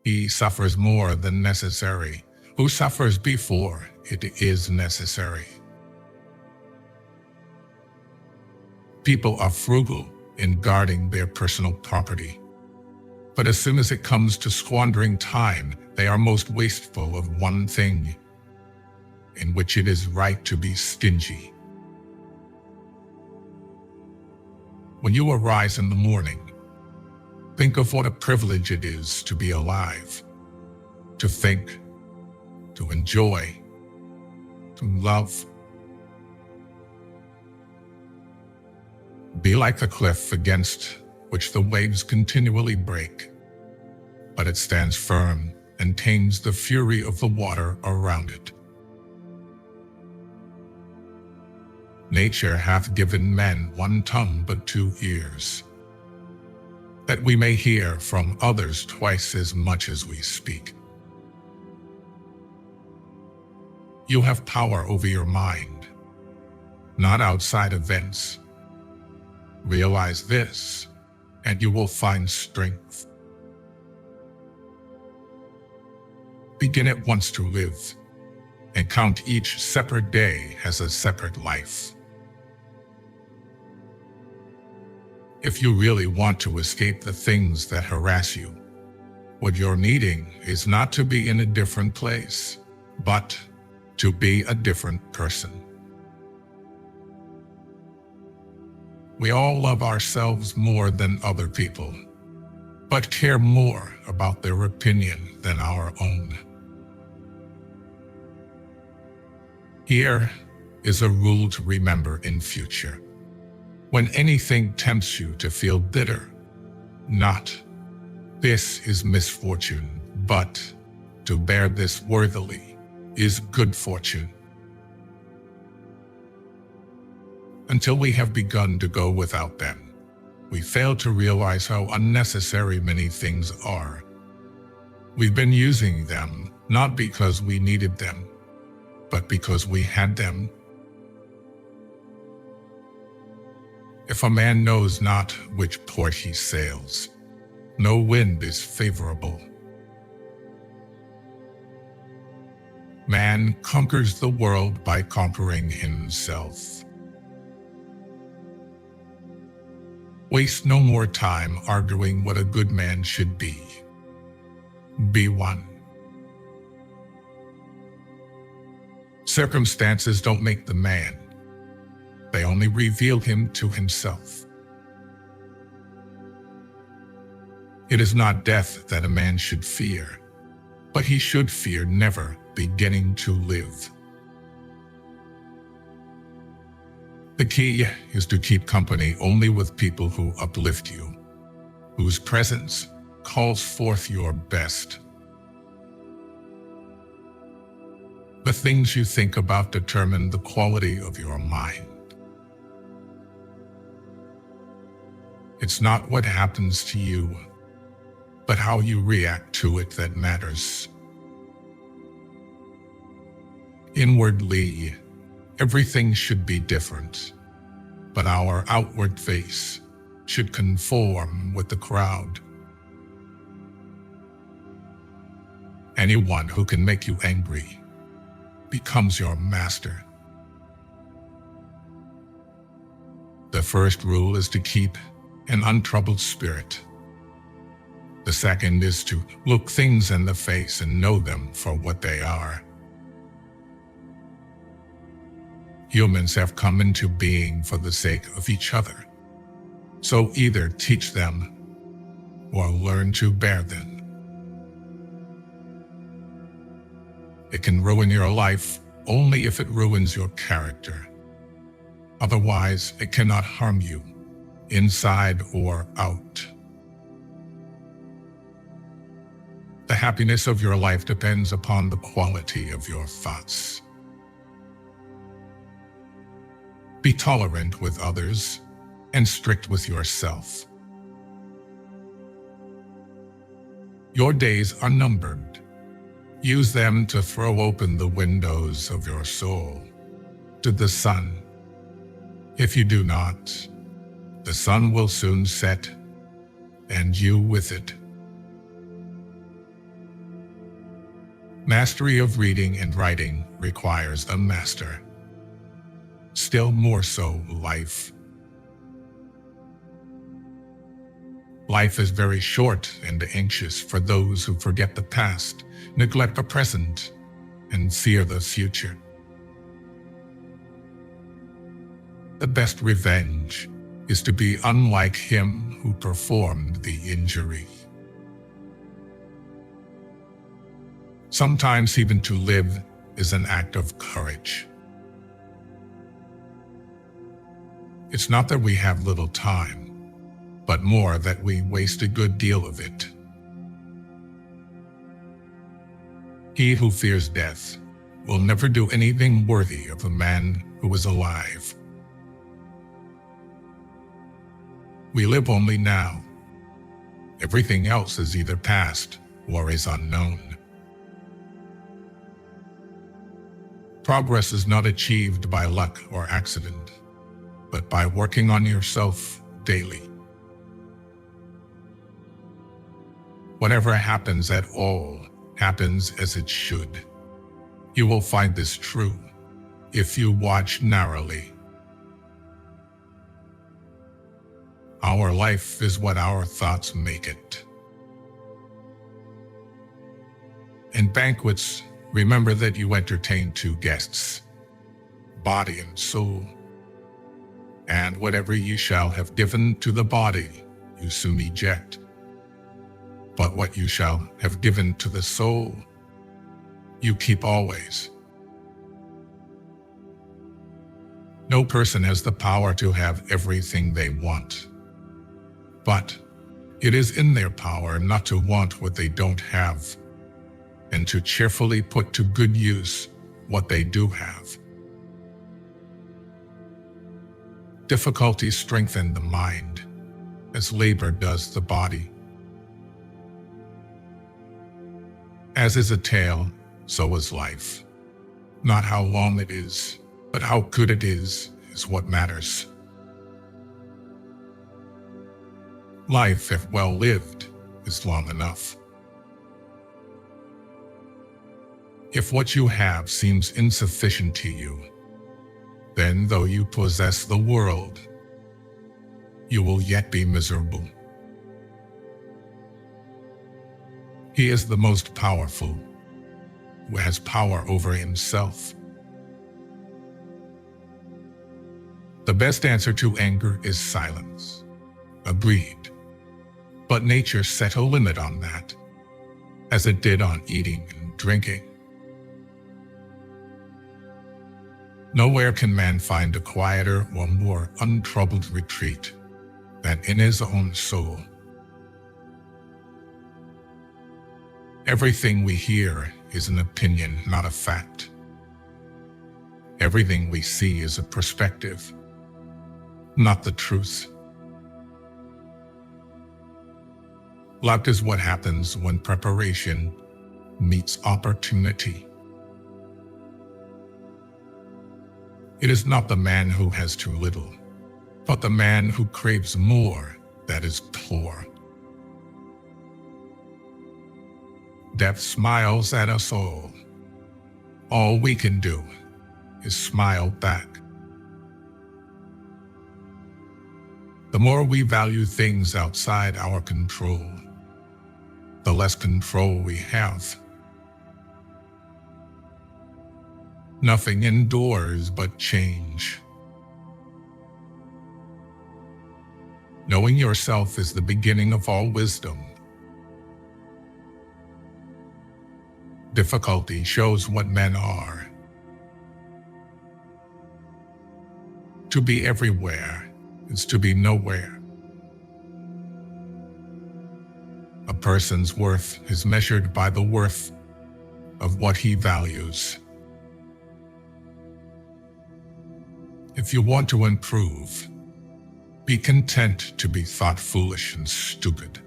He suffers more than necessary, who suffers before it is necessary. People are frugal in guarding their personal property, but as soon as it comes to squandering time, they are most wasteful of one thing, in which it is right to be stingy. When you arise in the morning, think of what a privilege it is to be alive, to think, to enjoy, to love. Be like the cliff against which the waves continually break, but it stands firm and tames the fury of the water around it. Nature hath given men one tongue but 2 ears, that we may hear from others twice as much as we speak. You have power over your mind, not outside events. Realize this, and you will find strength. Begin at once to live, and count each separate day as a separate life. If you really want to escape the things that harass you, what you're needing is not to be in a different place, but to be a different person. We all love ourselves more than other people, but care more about their opinion than our own. Here is a rule to remember in future. When anything tempts you to feel bitter, not, "This is misfortune," but, "To bear this worthily is good fortune." Until we have begun to go without them, we fail to realize how unnecessary many things are. We've been using them not because we needed them, but because we had them. If a man knows not which port he sails, no wind is favorable. Man conquers the world by conquering himself. Waste no more time arguing what a good man should be. Be one. Circumstances don't make the man. They only reveal him to himself. It is not death that a man should fear, but he should fear never beginning to live. The key is to keep company only with people who uplift you, whose presence calls forth your best. The things you think about determine the quality of your mind. It's not what happens to you, but how you react to it that matters. Inwardly, everything should be different, but our outward face should conform with the crowd. Anyone who can make you angry becomes your master. The first rule is to keep an untroubled spirit. The second is to look things in the face and know them for what they are. Humans have come into being for the sake of each other, so either teach them or learn to bear them. It can ruin your life only if it ruins your character. Otherwise, it cannot harm you, inside or out. The happiness of your life depends upon the quality of your thoughts. Be tolerant with others and strict with yourself. Your days are numbered. Use them to throw open the windows of your soul to the sun. If you do not, the sun will soon set, and you with it. Mastery of reading and writing requires a master. Still more so, life. Life is very short and anxious for those who forget the past, neglect the present, and fear the future. The best revenge is to be unlike him who performed the injury. Sometimes even to live is an act of courage. It's not that we have little time, but more that we waste a good deal of it. He who fears death will never do anything worthy of a man who is alive. We live only now. Everything else is either past or is unknown. Progress is not achieved by luck or accident, but by working on yourself daily. Whatever happens at all happens as it should. You will find this true if you watch narrowly. Our life is what our thoughts make it. In banquets, remember that you entertain two guests, body and soul. And whatever you shall have given to the body, you soon eject. But what you shall have given to the soul, you keep always. No person has the power to have everything they want. But it is in their power not to want what they don't have, and to cheerfully put to good use what they do have. Difficulties strengthen the mind, as labor does the body. As is a tale, so is life. Not how long it is, but how good it is what matters. Life, if well lived, is long enough. If what you have seems insufficient to you, then though you possess the world, you will yet be miserable. He is the most powerful, who has power over himself. The best answer to anger is silence. Agreed. But nature set a limit on that, as it did on eating and drinking. Nowhere can man find a quieter or more untroubled retreat than in his own soul. Everything we hear is an opinion, not a fact. Everything we see is a perspective, not the truth. Luck is what happens when preparation meets opportunity. It is not the man who has too little, but the man who craves more that is poor. Death smiles at us all. All we can do is smile back. The more we value things outside our control, the less control we have. Nothing endures but change. Knowing yourself is the beginning of all wisdom. Difficulty shows what men are. To be everywhere is to be nowhere. A person's worth is measured by the worth of what he values. If you want to improve, be content to be thought foolish and stupid.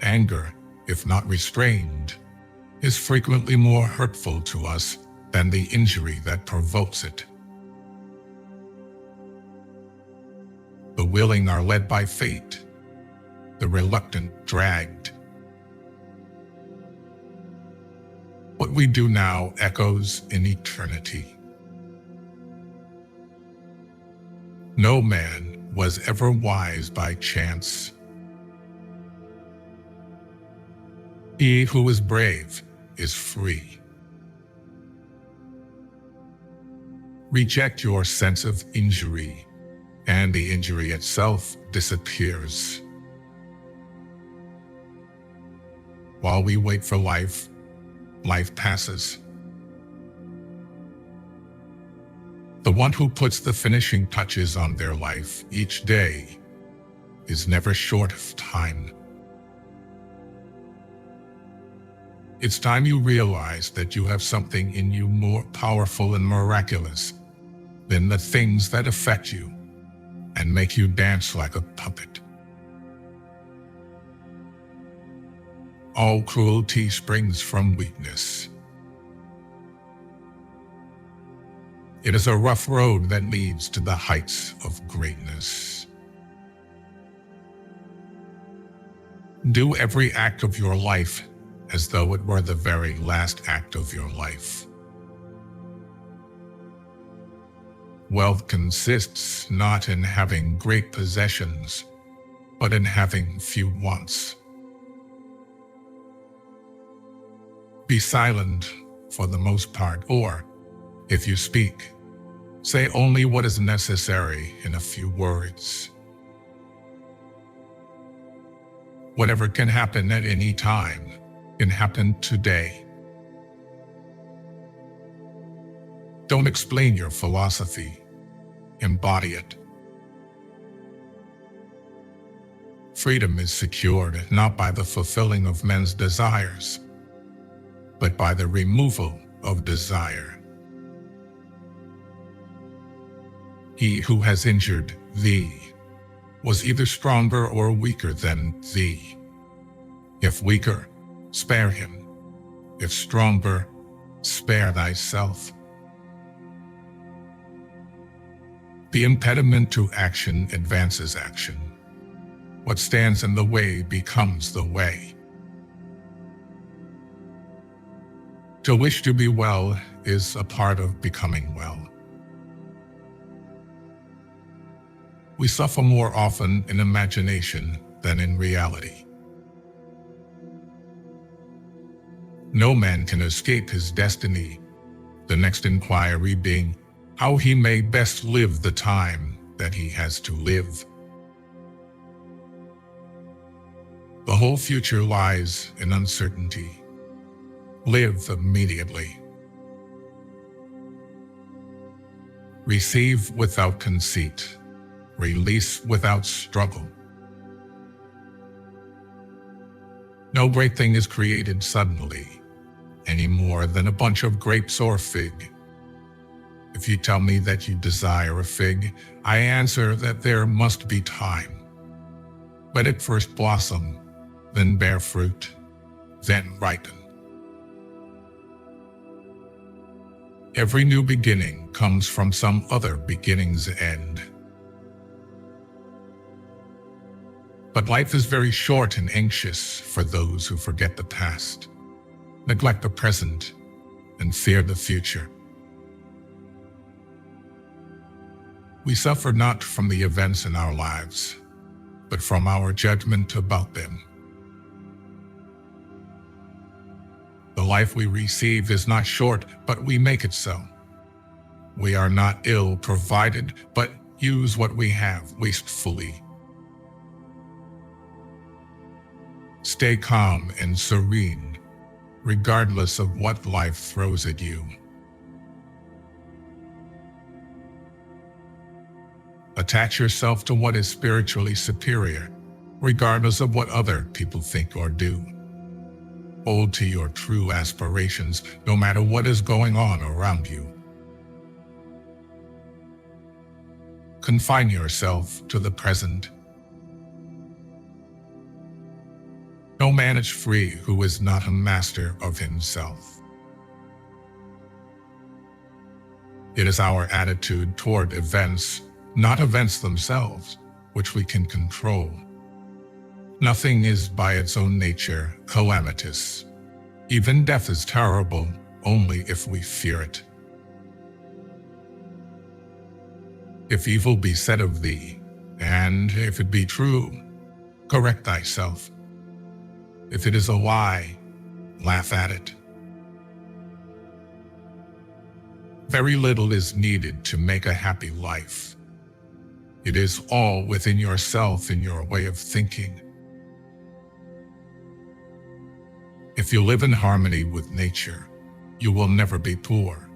Anger, if not restrained, is frequently more hurtful to us than the injury that provokes it. The willing are led by fate, the reluctant dragged. we do now echoes in eternity. No man was ever wise by chance. He who is brave is free. Reject your sense of injury, and the injury itself disappears. While we wait for life, life passes. The one who puts the finishing touches on their life each day is never short of time. It's time you realize that you have something in you more powerful and miraculous than the things that affect you and make you dance like a puppet. All cruelty springs from weakness. It is a rough road that leads to the heights of greatness. Do every act of your life as though it were the very last act of your life. Wealth consists not in having great possessions, but in having few wants. Be silent for the most part, or, if you speak, say only what is necessary in a few words. Whatever can happen at any time can happen today. Don't explain your philosophy, embody it. Freedom is secured not by the fulfilling of men's desires, but by the removal of desire. He who has injured thee was either stronger or weaker than thee. If weaker, spare him. If stronger, spare thyself. The impediment to action advances action. What stands in the way becomes the way. To wish to be well is a part of becoming well. We suffer more often in imagination than in reality. No man can escape his destiny, the next inquiry being how he may best live the time that he has to live. The whole future lies in uncertainty. Live immediately. Receive without conceit. Release without struggle. No great thing is created suddenly, any more than a bunch of grapes or fig. If you tell me that you desire a fig, I answer that there must be time. Let it first blossom, then bear fruit, then ripen. Every new beginning comes from some other beginning's end. But life is very short and anxious for those who forget the past, neglect the present, and fear the future. We suffer not from the events in our lives, but from our judgment about them. The life we receive is not short, but we make it so. We are not ill provided, but use what we have wastefully. Stay calm and serene, regardless of what life throws at you. Attach yourself to what is spiritually superior, regardless of what other people think or do. Hold to your true aspirations, no matter what is going on around you. Confine yourself to the present. No man is free who is not a master of himself. It is our attitude toward events, not events themselves, which we can control. Nothing is by its own nature calamitous. Even death is terrible, only if we fear it. If evil be said of thee, and if it be true, correct thyself. If it is a lie, laugh at it. Very little is needed to make a happy life. It is all within yourself in your way of thinking. If you live in harmony with nature, you will never be poor.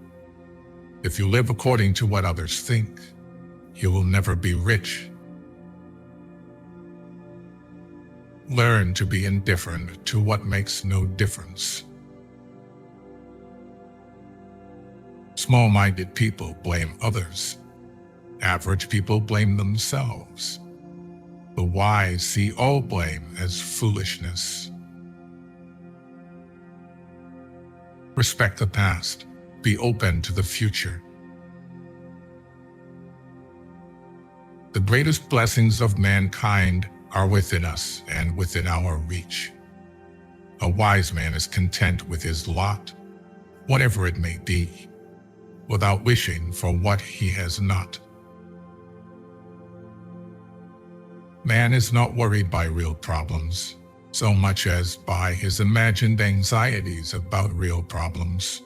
If you live according to what others think, you will never be rich. Learn to be indifferent to what makes no difference. Small-minded people blame others. Average people blame themselves. The wise see all blame as foolishness. Respect the past. Be open to the future. The greatest blessings of mankind are within us and within our reach. A wise man is content with his lot, whatever it may be, without wishing for what he has not. Man is not worried by real problems so much as by his imagined anxieties about real problems.